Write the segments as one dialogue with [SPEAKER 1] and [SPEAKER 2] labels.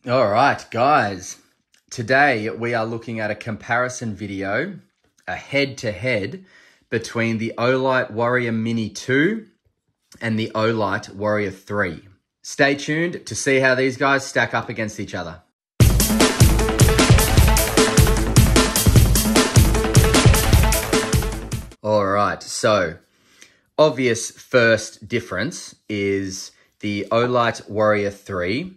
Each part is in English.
[SPEAKER 1] All right, guys. Today we are looking at a comparison video, a head-to-head between the Olight Warrior Mini 2 and the Olight Warrior 3. Stay tuned to see how these guys stack up against each other. All right, so obvious first difference is the Olight Warrior 3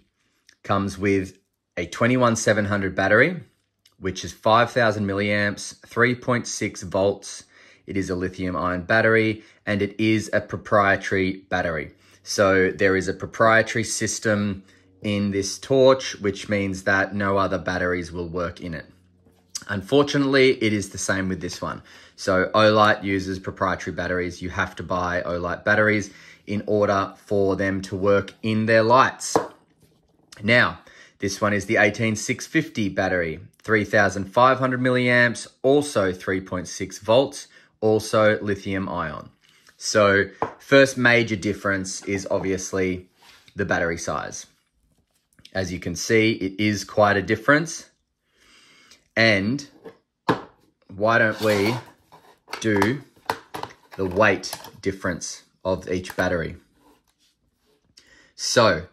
[SPEAKER 1] comes with a 21700 battery, which is 5,000 milliamps, 3.6 volts. It is a lithium ion battery and it is a proprietary battery. So there is a proprietary system in this torch, which means that no other batteries will work in it. Unfortunately, it is the same with this one. So Olight uses proprietary batteries. You have to buy Olight batteries in order for them to work in their lights. Now, this one is the 18650 battery, 3,500 milliamps, also 3.6 volts, also lithium ion. So first major difference is obviously the battery size. As you can see, it is quite a difference. And why don't we do the weight difference of each battery? So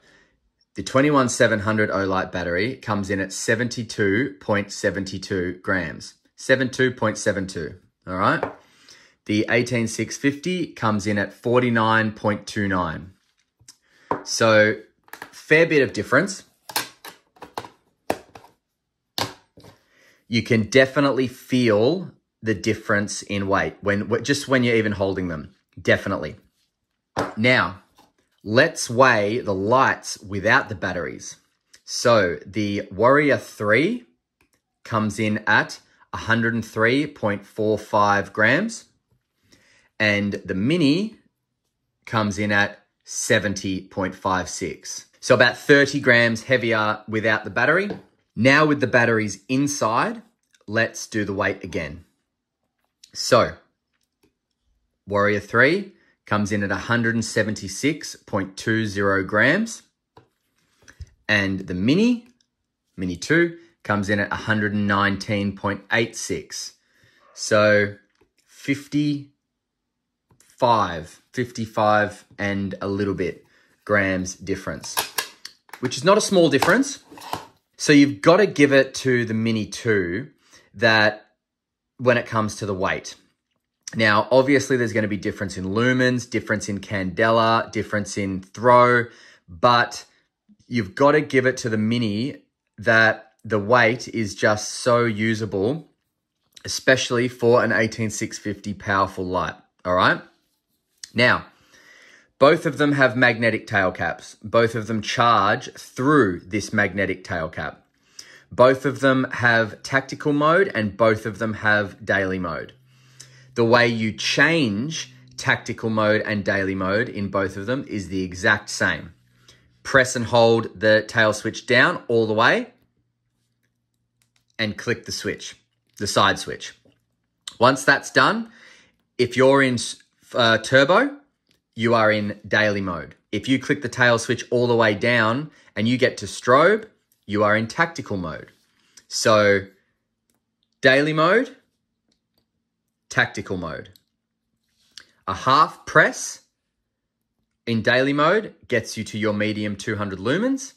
[SPEAKER 1] the 21700 Olight battery comes in at 72.72 grams, 72.72, all right? The 18650 comes in at 49.29. So fair bit of difference. You can definitely feel the difference in weight just when you're even holding them, definitely. Now, let's weigh the lights without the batteries. So the Warrior 3 comes in at 103.45 grams and the Mini comes in at 70.56. So about 30 grams heavier without the battery. Now with the batteries inside, let's do the weight again. So Warrior 3 comes in at 176.20 grams. And the Mini 2, comes in at 119.86. So 55 and a little bit grams difference, which is not a small difference. So you've got to give it to the Mini 2 that when it comes to the weight. Now, obviously, there's going to be difference in lumens, difference in candela, difference in throw, but you've got to give it to the Mini that the weight is just so usable, especially for an 18650 powerful light, all right? Now, both of them have magnetic tail caps. Both of them charge through this magnetic tail cap. Both of them have tactical mode and both of them have daily mode. The way you change tactical mode and daily mode in both of them is the exact same. Press and hold the tail switch down all the way and click the switch, the side switch. Once that's done, if you're in turbo, you are in daily mode. If you click the tail switch all the way down and you get to strobe, you are in tactical mode. So daily mode, tactical mode. A half press in daily mode gets you to your medium 200 lumens,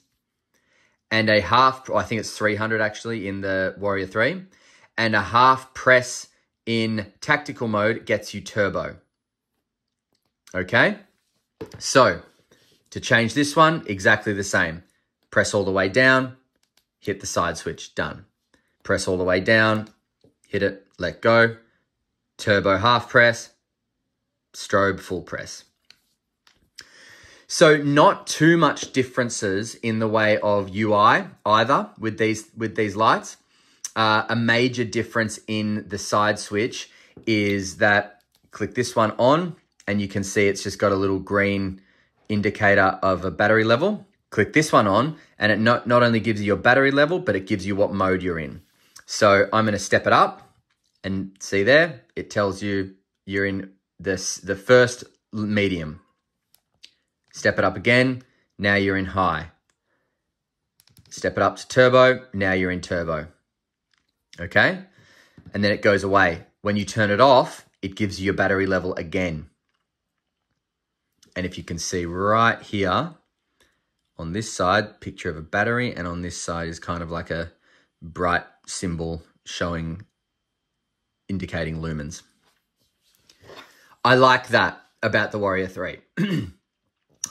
[SPEAKER 1] and a half, I think it's 300 actually in the Warrior 3, and a half press in tactical mode gets you turbo. Okay? So, to change this one, exactly the same. Press all the way down, hit the side switch, done. Press all the way down, hit it, let go. Turbo half press, strobe full press. So not too much differences in the way of UI either with these lights. A major difference in the side switch is that click this one on and you can see it's just got a little green indicator of a battery level. Click this one on and it not only gives you your battery level, but it gives you what mode you're in. So I'm going to step it up and see there, it tells you you're in the first medium. Step it up again, now you're in high. Step it up to turbo. Now you're in turbo. Okay? And then it goes away. When you turn it off, it gives you your battery level again. And if you can see right here, on this side, picture of a battery, and on this side is kind of like a bright symbol indicating lumens. I like that about the Warrior 3.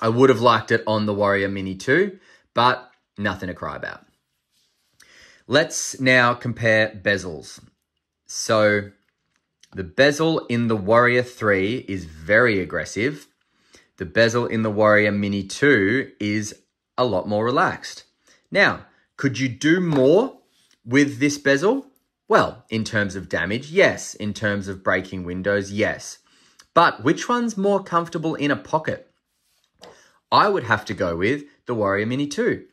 [SPEAKER 1] I would have liked it on the Warrior Mini 2, but nothing to cry about. Let's now compare bezels. So the bezel in the Warrior 3 is very aggressive. The bezel in the Warrior Mini 2 is a lot more relaxed. Now, could you do more with this bezel? Well, in terms of damage, yes. In terms of breaking windows, yes. But which one's more comfortable in a pocket? I would have to go with the Warrior Mini 2.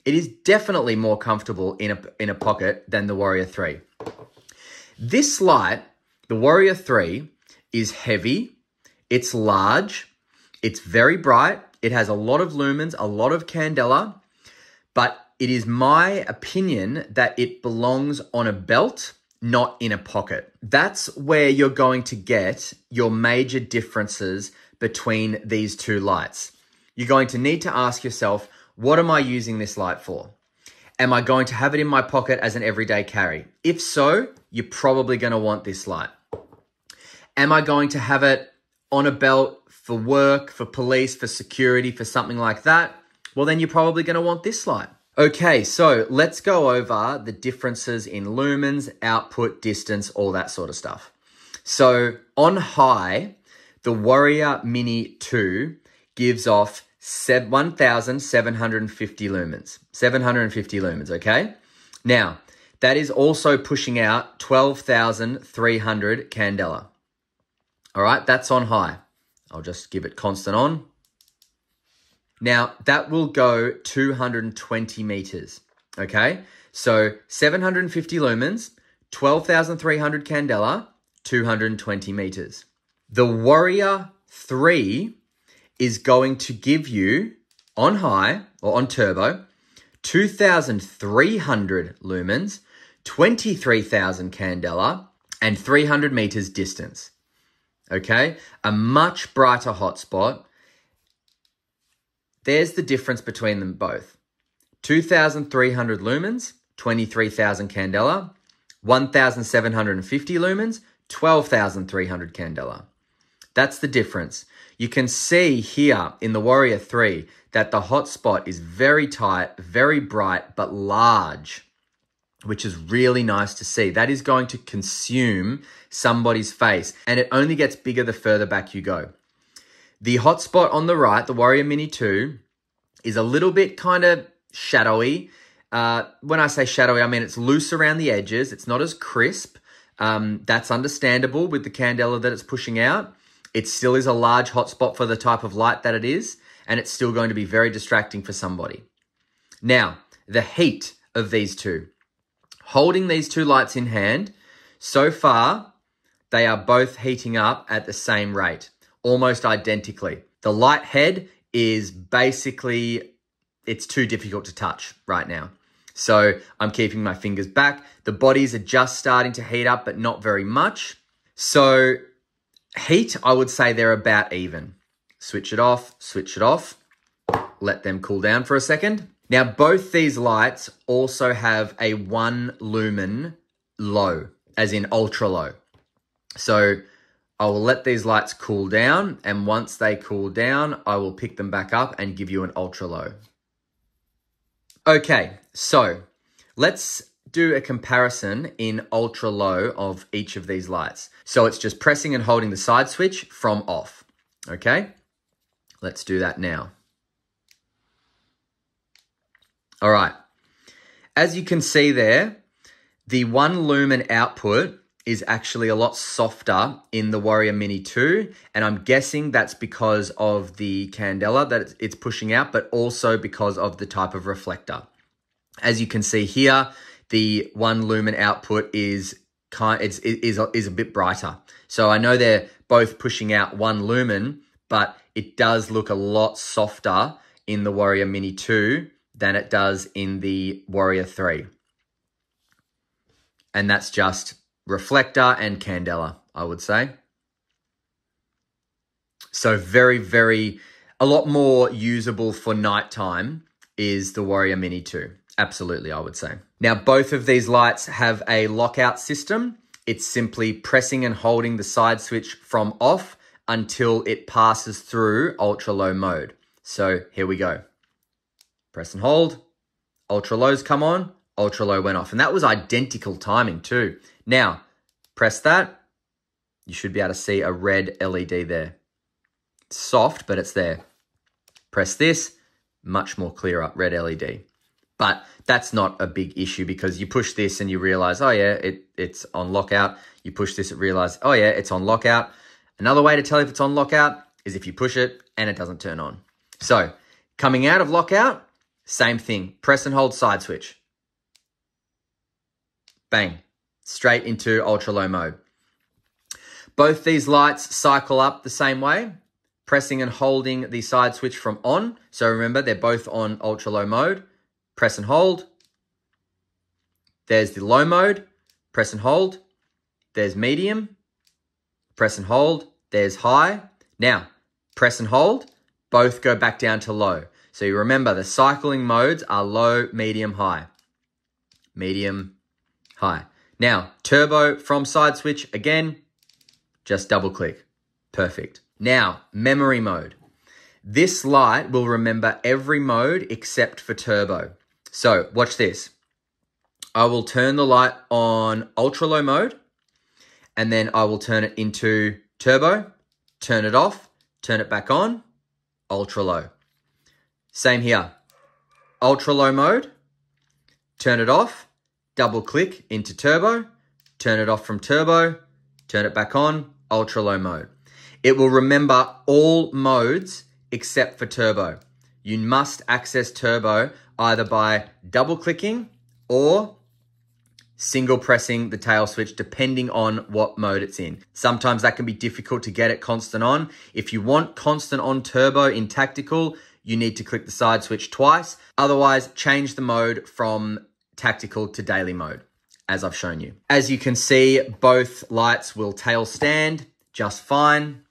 [SPEAKER 1] It is definitely more comfortable in a pocket than the Warrior 3. This light, the Warrior 3, is heavy, it's large, it's very bright, it has a lot of lumens, a lot of candela, but it is my opinion that it belongs on a belt, not in a pocket. That's where you're going to get your major differences between these two lights. You're going to need to ask yourself, what am I using this light for? Am I going to have it in my pocket as an everyday carry? If so, you're probably going to want this light. Am I going to have it on a belt for work, for police, for security, for something like that? Well, then you're probably going to want this light. Okay, so let's go over the differences in lumens, output, distance, all that sort of stuff. So on high, the Warrior Mini 2 gives off 1,750 lumens. 750 lumens, okay? Now, that is also pushing out 12,300 candela. All right, that's on high. I'll just give it constant on. Now, that will go 220 meters, okay? So 750 lumens, 12,300 candela, 220 meters. The Warrior 3 is going to give you, on high, or on turbo, 2,300 lumens, 23,000 candela, and 300 meters distance, okay? A much brighter hotspot. There's the difference between them both. 2,300 lumens, 23,000 candela. 1,750 lumens, 12,300 candela. That's the difference. You can see here in the Warrior 3 that the hotspot is very tight, very bright, but large, which is really nice to see. That is going to consume somebody's face, and it only gets bigger the further back you go. The hotspot on the right, the Warrior Mini 2, is a little bit kind of shadowy. When I say shadowy, I mean it's loose around the edges. It's not as crisp. That's understandable with the candela that it's pushing out. It still is a large hotspot for the type of light that it is, and it's still going to be very distracting for somebody. Now, the heat of these two. Holding these two lights in hand, so far, they are both heating up at the same rate, almost identically. The light head is basically, it's too difficult to touch right now. So I'm keeping my fingers back. The bodies are just starting to heat up, but not very much. So heat, I would say they're about even. Switch it off, let them cool down for a second. Now, both these lights also have a 1 lumen low, as in ultra low. So I will let these lights cool down, and once they cool down, I will pick them back up and give you an ultra low. Okay, so let's do a comparison in ultra low of each of these lights. So it's just pressing and holding the side switch from off, okay? Let's do that now. All right, as you can see there, the 1 lumen output is actually a lot softer in the Warrior Mini 2, and I'm guessing that's because of the candela that it's pushing out, but also because of the type of reflector. As you can see here, the 1 lumen output is a bit brighter. So I know they're both pushing out 1 lumen, but it does look a lot softer in the Warrior Mini 2 than it does in the Warrior 3. And that's just reflector and candela, I would say. So a lot more usable for nighttime is the Warrior Mini 2. Absolutely, I would say. Now, both of these lights have a lockout system. It's simply pressing and holding the side switch from off until it passes through ultra low mode. So here we go. Press and hold, ultra lows come on, ultra low went off. And that was identical timing too. Now, press that. You should be able to see a red LED there. It's soft, but it's there. Press this, much more clear up, red LED. But that's not a big issue because you push this and you realize, oh yeah, it's on lockout. You push this and realize, oh yeah, it's on lockout. Another way to tell if it's on lockout is if you push it and it doesn't turn on. So coming out of lockout, same thing. Press and hold side switch. Bang. Straight into ultra low mode. Both these lights cycle up the same way. Pressing and holding the side switch from on. So remember, they're both on ultra low mode. Press and hold. There's the low mode. Press and hold. There's medium. Press and hold. There's high. Now, press and hold. Both go back down to low. So you remember the cycling modes are low, medium, high. Medium, high. Now, turbo from side switch, again, just double click. Perfect. Now, memory mode. This light will remember every mode except for turbo. So watch this. I will turn the light on ultra low mode and then I will turn it into turbo, turn it off, turn it back on, ultra low. Same here. Ultra low mode, turn it off, double click into turbo, turn it off from turbo, turn it back on, ultra low mode. It will remember all modes except for turbo. You must access turbo either by double clicking or single pressing the tail switch depending on what mode it's in. Sometimes that can be difficult to get it constant on. If you want constant on turbo in tactical, you need to click the side switch twice. Otherwise, change the mode from tactical to daily mode, as I've shown you. As you can see, both lights will tail stand just fine.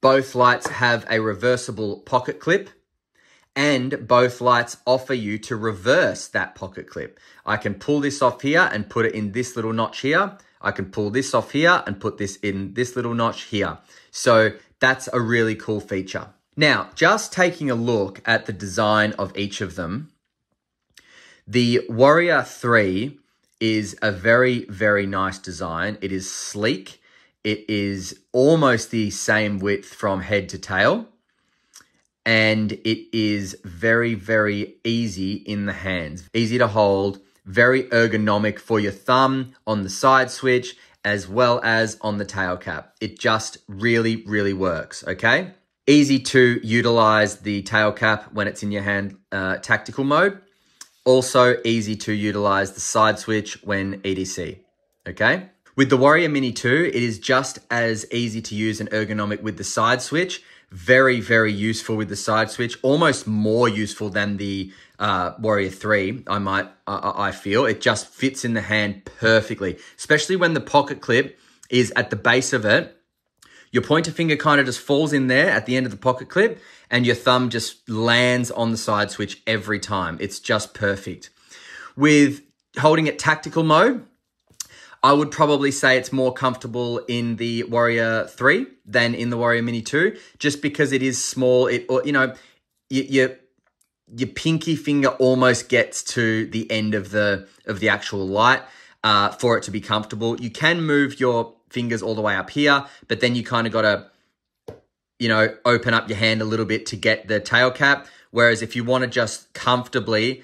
[SPEAKER 1] Both lights have a reversible pocket clip and both lights offer you to reverse that pocket clip. I can pull this off here and put it in this little notch here. I can pull this off here and put this in this little notch here. So that's a really cool feature. Now, just taking a look at the design of each of them, the Warrior 3 is a very, very nice design. It is sleek. It is almost the same width from head to tail. And it is very, very easy in the hands. Easy to hold, very ergonomic for your thumb on the side switch as well as on the tail cap. It just really, really works, okay? Easy to utilize the tail cap when it's in your hand tactical mode. Also easy to utilize the side switch when EDC, okay? With the Warrior Mini 2, it is just as easy to use and ergonomic with the side switch. Very, very useful with the side switch. Almost more useful than the Warrior 3, I feel. It just fits in the hand perfectly, especially when the pocket clip is at the base of it. Your pointer finger kind of just falls in there at the end of the pocket clip and your thumb just lands on the side switch every time. It's just perfect. With holding it tactical mode, I would probably say it's more comfortable in the Warrior 3 than in the Warrior Mini 2, just because it is small. Your pinky finger almost gets to the end of the actual light for it to be comfortable. You can move your fingers all the way up here, but then you kind of got to, open up your hand a little bit to get the tail cap. Whereas if you want to just comfortably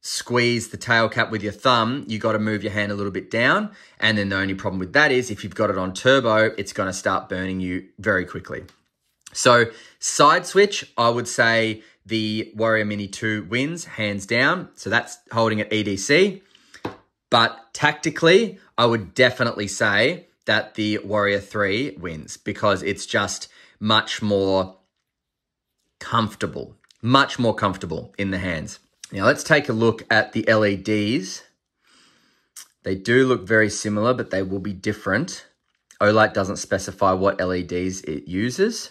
[SPEAKER 1] squeeze the tail cap with your thumb, you got to move your hand a little bit down. And then the only problem with that is if you've got it on turbo, it's going to start burning you very quickly. So side switch, I would say the Warrior Mini 2 wins hands down. So that's holding at EDC. But tactically, I would definitely say that the Warrior 3 wins because it's just much more comfortable. Much more comfortable in the hands. Now let's take a look at the LEDs. They do look very similar, but they will be different. Olight doesn't specify what LEDs it uses.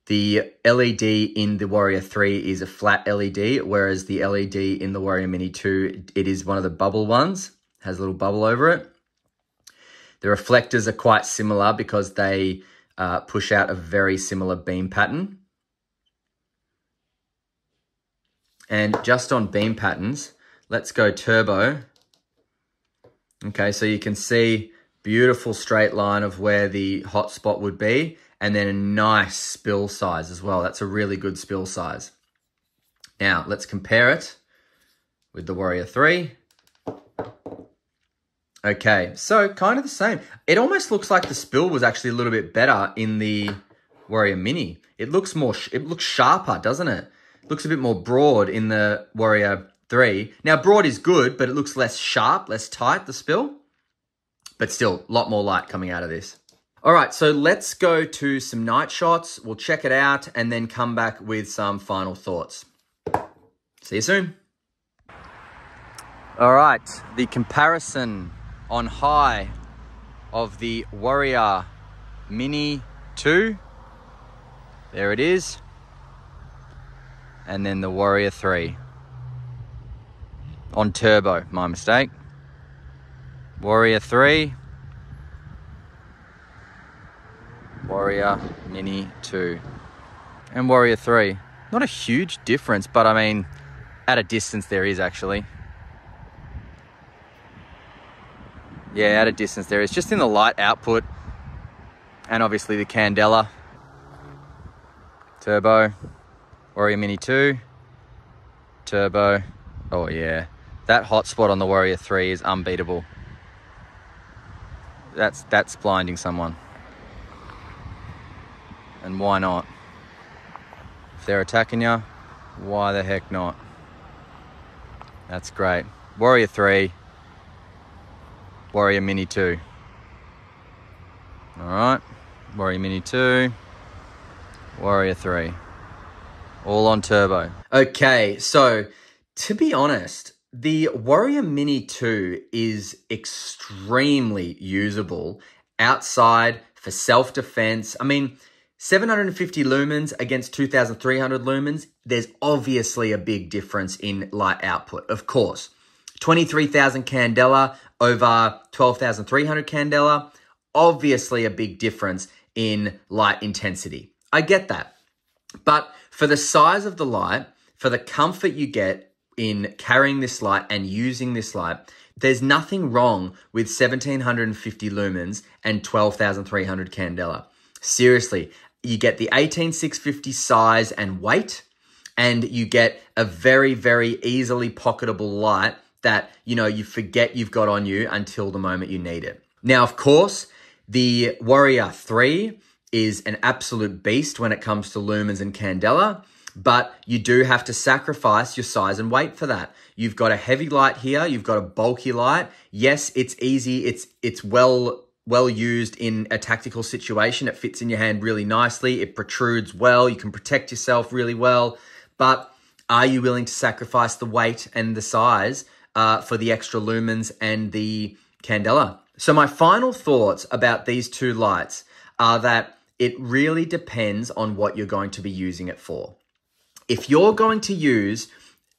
[SPEAKER 1] The LED in the Warrior 3 is a flat LED, whereas the LED in the Warrior Mini 2, it is one of the bubble ones, has a little bubble over it. The reflectors are quite similar because they push out a very similar beam pattern. And just on beam patterns, let's go turbo. Okay, so you can see beautiful straight line of where the hot spot would be, and then a nice spill size as well. That's a really good spill size. Now, let's compare it with the Warrior 3. Okay, so kind of the same. It almost looks like the spill was actually a little bit better in the Warrior Mini. It looks sharper, doesn't it? It looks a bit more broad in the Warrior 3. Now, broad is good, but it looks less sharp, less tight, the spill. But still, a lot more light coming out of this. All right, so let's go to some night shots. We'll check it out and then come back with some final thoughts. See you soon. All right, the comparison on high of the Warrior Mini 2. There it is. And then the Warrior 3. On turbo, my mistake. Warrior 3. Warrior Mini 2 and Warrior 3. Not a huge difference, but I mean, at a distance there is actually. Yeah, at a distance there is. Just in the light output and obviously the candela. Turbo, Warrior Mini 2, turbo. Oh yeah, that hot spot on the Warrior 3 is unbeatable. That's blinding someone. And why not? If they're attacking you, why the heck not? That's great. Warrior 3, Warrior Mini 2. All right, Warrior Mini 2, Warrior 3. All on turbo. Okay, so to be honest, the Warrior Mini 2 is extremely usable outside for self-defense. I mean, 750 lumens against 2,300 lumens, there's obviously a big difference in light output, of course. 23,000 candela over 12,300 candela, obviously a big difference in light intensity. I get that. But for the size of the light, for the comfort you get in carrying this light and using this light, there's nothing wrong with 1,750 lumens and 12,300 candela. Seriously, you get the 18,650 size and weight, and you get a very, very easily pocketable light that, you know, you forget you've got on you until the moment you need it. Now, of course, the Warrior 3 is an absolute beast when it comes to lumens and candela, but you do have to sacrifice your size and weight for that. You've got a heavy light here, you've got a bulky light. Yes, it's easy, it's well used in a tactical situation. It fits in your hand really nicely, it protrudes well, you can protect yourself really well, but are you willing to sacrifice the weight and the size for the extra lumens and the candela? So my final thoughts about these two lights are that it really depends on what you're going to be using it for. If you're going to use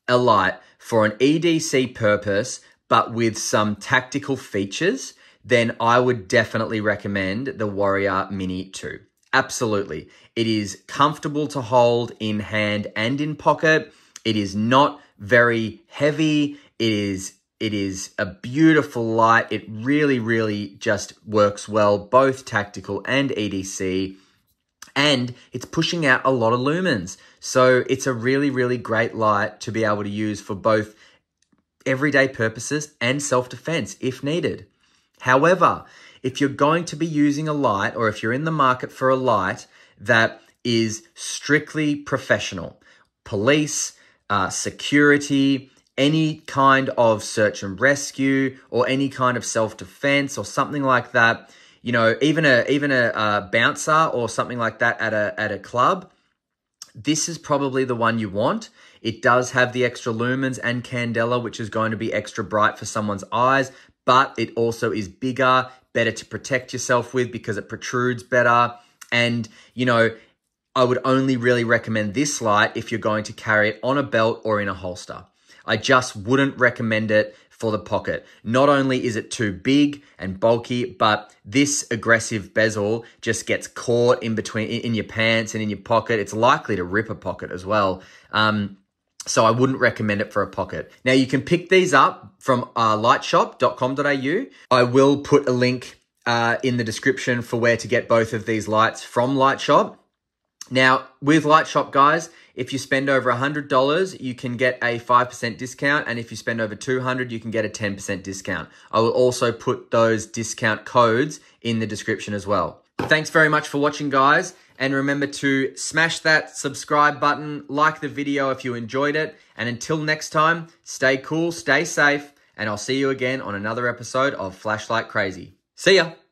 [SPEAKER 1] a light for an EDC purpose, but with some tactical features, then I would definitely recommend the Warrior Mini 2. Absolutely. It is comfortable to hold in hand and in pocket. It is not very heavy. It is a beautiful light. It really, really just works well, both tactical and EDC. And it's pushing out a lot of lumens. So it's a really, really great light to be able to use for both everyday purposes and self-defense if needed. However, if you're going to be using a light, or if you're in the market for a light that is strictly professional, police, security, any kind of search and rescue, or any kind of self-defense or something like that, you know, even a bouncer or something like that at a club, This is probably the one you want. It does have the extra lumens and candela, which is going to be extra bright for someone's eyes, but it also is bigger, better to protect yourself with because it protrudes better. And, you know, I would only really recommend this light if you're going to carry it on a belt or in a holster. I just wouldn't recommend it for the pocket. Not only is it too big and bulky, but this aggressive bezel just gets caught in between, in your pants and in your pocket. It's likely to rip a pocket as well. So I wouldn't recommend it for a pocket. Now you can pick these up from lightshop.com.au. I will put a link in the description for where to get both of these lights from Lightshop. Now, with Lightshop, guys, if you spend over $100, you can get a 5% discount. And if you spend over $200, you can get a 10% discount. I will also put those discount codes in the description as well. Thanks very much for watching, guys. And remember to smash that subscribe button, like the video if you enjoyed it. And until next time, stay cool, stay safe, and I'll see you again on another episode of Flashlight Crazy. See ya.